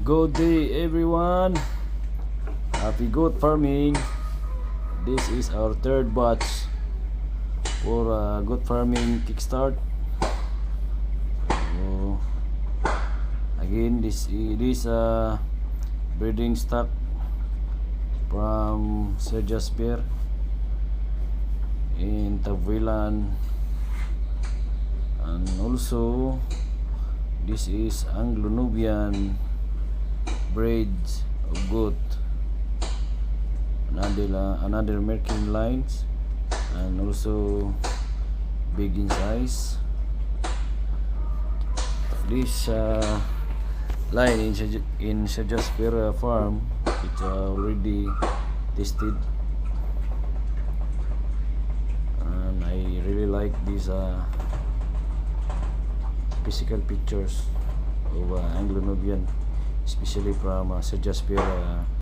Good day everyone. Happy goat farming. This is our third batch for goat farming kickstart. So, again, this is breeding stock from Sir Jasper in Tabuilan, and also this is Anglo-Nubian braids of goat, another American lines, and also big in size. This line in Sir Jasper farm, it's already tested, and I really like these physical pictures of Anglo-Nubian, especially from Sir Jasper